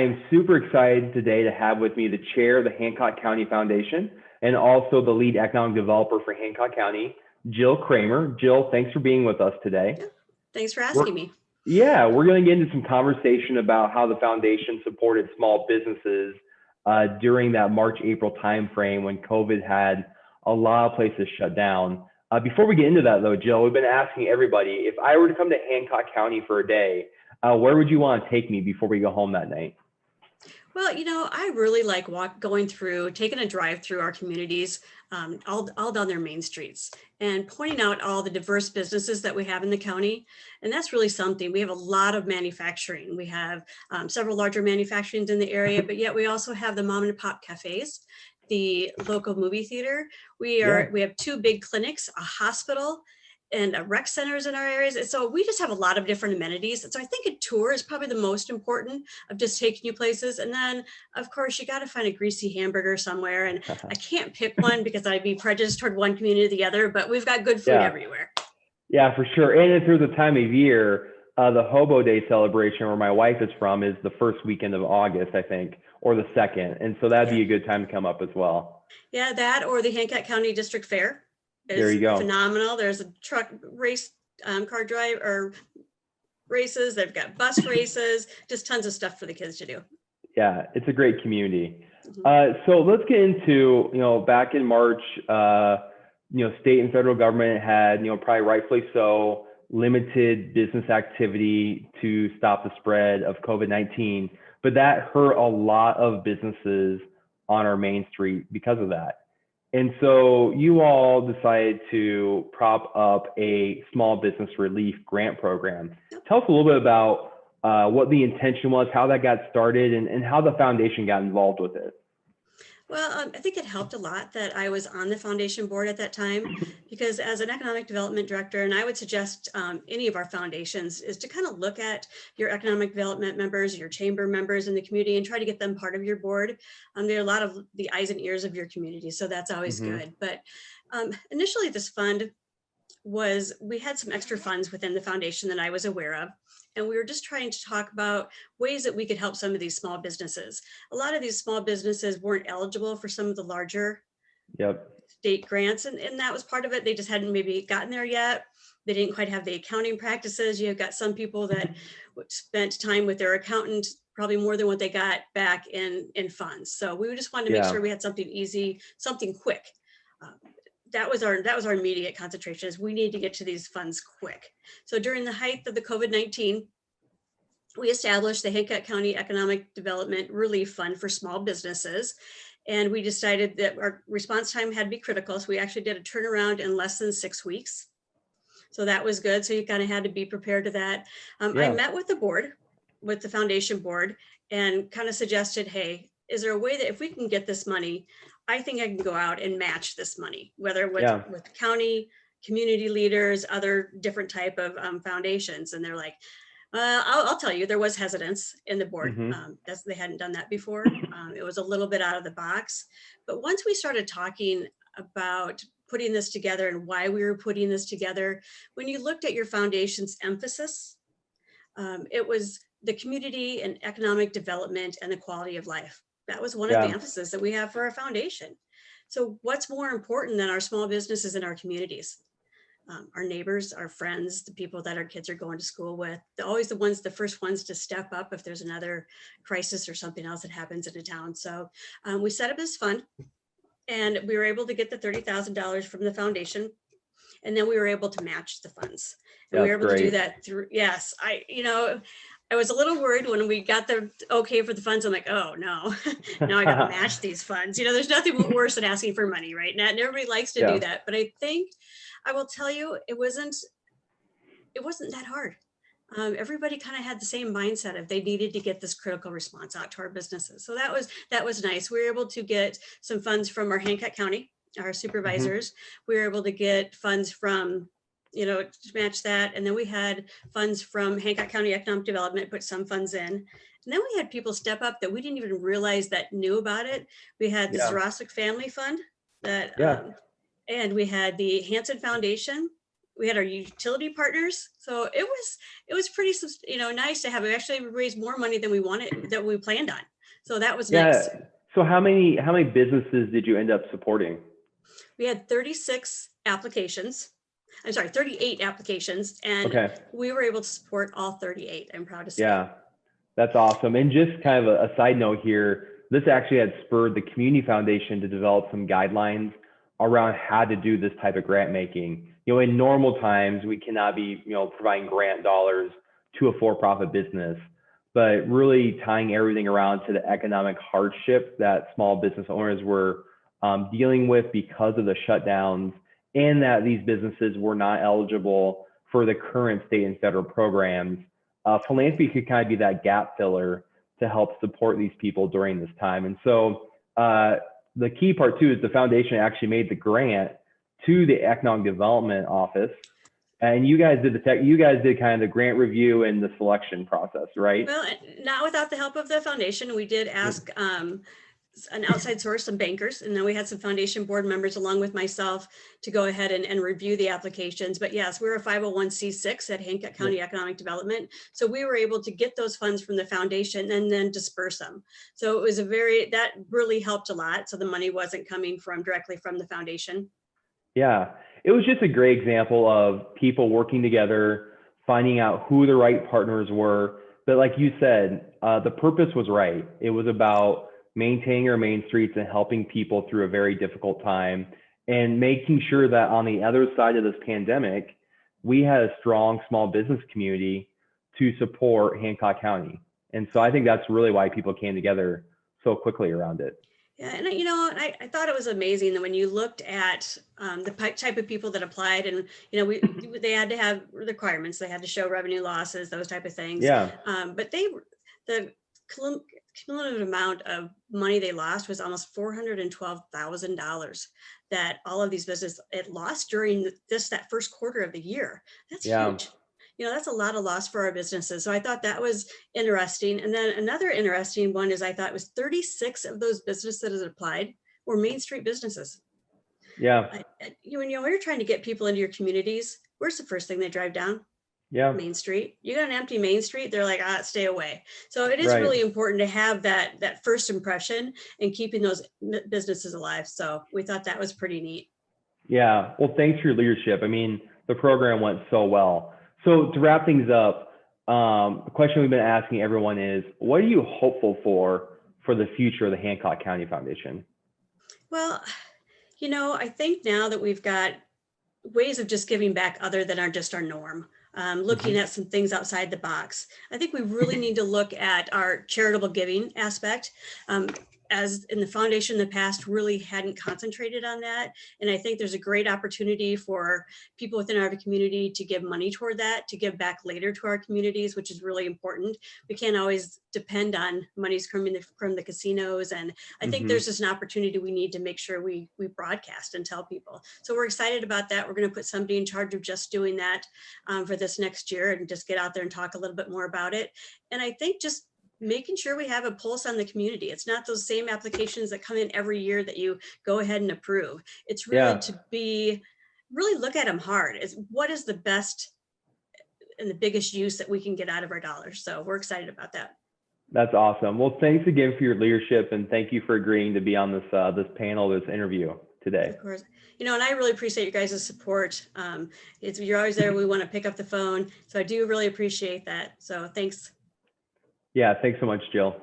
am super excited today to have with me the chair of the Hancock County Foundation and also the lead economic developer for Hancock County, Jill Kramer. Jill, thanks for being with us today. Yeah, thanks for asking me. Yeah, we're going to get into some conversation about how the foundation supported small businesses during that March-April timeframe when COVID had a lot of places shut down. Before we get into that though, Jill, we've been asking everybody, if I were to come to Hancock County for a day, where would you want to take me before we go home that night? Well, I really like taking a drive through our communities, all down their main streets, and pointing out all the diverse businesses that we have in the county. And that's really something. We have a lot of manufacturing. We have several larger manufacturings in the area, but yet we also have the mom and pop cafes, the local movie theater. We have two big clinics, a hospital, and rec centers in our areas. And so we just have a lot of different amenities. And so I think a tour is probably the most important of just taking you places. And then, of course, you got to find a greasy hamburger somewhere. And I can't pick one because I'd be prejudiced toward one community or the other, but we've got good food everywhere. Yeah, for sure. And through the time of year, the Hobo Day celebration where my wife is from is the first weekend of August, I think, or the second. And so that'd be a good time to come up as well. Yeah, that or the Hancock County District Fair. There you go. Phenomenal. There's a truck race, car drive or races. They've got bus races, just tons of stuff for the kids to do. Yeah, it's a great community. So let's get into, back in March, state and federal government had, probably rightfully so, limited business activity to stop the spread of COVID-19, but that hurt a lot of businesses on our main street because of that. And so you all decided to prop up a small business relief grant program. Tell us a little bit about what the intention was, how that got started, and how the foundation got involved with it. Well, I think it helped a lot that I was on the foundation board at that time, because as an economic development director, and I would suggest any of our foundations, is to kind of look at your economic development members, your chamber members in the community, and try to get them part of your board. They're a lot of the eyes and ears of your community, so that's always good. But initially this fund we had some extra funds within the foundation that I was aware of. And we were just trying to talk about ways that we could help some of these small businesses. A lot of these small businesses weren't eligible for some of the larger state grants. And that was part of it. They just hadn't maybe gotten there yet. They didn't quite have the accounting practices. You've got some people that spent time with their accountant, probably more than what they got back in funds. So we just wanted to make sure we had something easy, something quick. That was our immediate concentration, is we need to get to these funds quick. So during the height of the COVID-19, we established the Hancock County Economic Development Relief Fund for small businesses. And we decided that our response time had to be critical. So we actually did a turnaround in less than 6 weeks. So that was good. So you kind of had to be prepared to that. I met with the board, with the foundation board, and kind of suggested, hey, is there a way that if we can get this money, I think I can go out and match this money, whether with county, community leaders, other different type of foundations. And they're like, I'll tell you, there was hesitance in the board. They hadn't done that before. It was a little bit out of the box. But once we started talking about putting this together and why we were putting this together, when you looked at your foundation's emphasis, it was the community and economic development and the quality of life. That was one of the emphasis that we have for our foundation. So what's more important than our small businesses in our communities? Our neighbors, our friends, the people that our kids are going to school with, they're always the first ones to step up if there's another crisis or something else that happens in a town. So we set up this fund, and we were able to get the $30,000 from the foundation. And then we were able to match the funds. And we were able to do that through, I was a little worried when we got the okay for the funds. I'm like, oh no, now I got to match these funds. There's nothing worse than asking for money, right? And everybody likes to do that. But I think I will tell you, it wasn't that hard. Everybody kind of had the same mindset of they needed to get this critical response out to our businesses. So that was nice. We were able to get some funds from our Hancock County, our supervisors. We were able to get funds from to match that. And then we had funds from Hancock County Economic Development, put some funds in. And then we had people step up that we didn't even realize that knew about it. We had the Zrosik Family Fund and we had the Hanson Foundation we had our utility partners. So it was pretty, nice to have. We actually raised more money than we planned on. So that was Yeah. nice. So how many businesses did you end up supporting? We had 36 applications. I'm sorry, 38 applications, and Okay. we were able to support all 38. I'm proud to say. Yeah. That's awesome. And just kind of a side note here, this actually had spurred the Community Foundation to develop some guidelines around how to do this type of grant making. In normal times, we cannot be, providing grant dollars to a for-profit business, but really tying everything around to the economic hardship that small business owners were dealing with because of the shutdowns, and that these businesses were not eligible for the current state and federal programs. Philanthropy could kind of be that gap filler to help support these people during this time. And so the key part too is the foundation actually made the grant to the Economic Development Office, and you guys did kind of the grant review and the selection process, right? Well, not without the help of the foundation. We did ask an outside source, some bankers, and then we had some foundation board members along with myself to go ahead and review the applications. But yes, we're a 501c6 at Hancock County Economic Development. So we were able to get those funds from the foundation and then disperse them. So it was that really helped a lot. So the money wasn't coming directly from the foundation. Yeah, it was just a great example of people working together, finding out who the right partners were. But like you said, the purpose was right. It was about maintaining our main streets and helping people through a very difficult time, and making sure that on the other side of this pandemic, we had a strong small business community to support Hancock County. And so I think that's really why people came together so quickly around it. Yeah, and I thought it was amazing that when you looked at the type of people that applied, and they had to have requirements, they had to show revenue losses, those type of things. Yeah. But the cumulative amount of money they lost was almost $412,000 that all of these businesses lost during that first quarter of the year. That's Yeah. huge. That's a lot of loss for our businesses. So I thought that was interesting. And then another interesting one is I thought it was 36 of those businesses that applied were Main Street businesses. Yeah. When you're trying to get people into your communities, where's the first thing they drive down? Yeah. Main Street. You got an empty Main Street, they're like, stay away. So it is Right. really important to have that first impression and keeping those businesses alive. So we thought that was pretty neat. Yeah. Well, thanks for your leadership. I mean, the program went so well. So to wrap things up, the question we've been asking everyone is, what are you hopeful for the future of the Hancock County Foundation? Well, I think now that we've got ways of just giving back other than just our norm, looking at some things outside the box. I think we really need to look at our charitable giving aspect. As in the foundation in the past really hadn't concentrated on that. And I think there's a great opportunity for people within our community to give money toward that, to give back later to our communities, which is really important. We can't always depend on monies coming from the casinos. And I think there's just an opportunity we need to make sure we broadcast and tell people. So we're excited about that. We're going to put somebody in charge of just doing that for this next year, and just get out there and talk a little bit more about it. And I think just making sure we have a pulse on the community. It's not those same applications that come in every year that you go ahead and approve. It's really to really look at them hard. What is the best and the biggest use that we can get out of our dollars? So we're excited about that. That's awesome. Well, thanks again for your leadership, and thank you for agreeing to be on this panel, this interview today. Of course. And I really appreciate you guys' support. You're always there. We want to pick up the phone. So I do really appreciate that. So thanks. Yeah, thanks so much, Jill.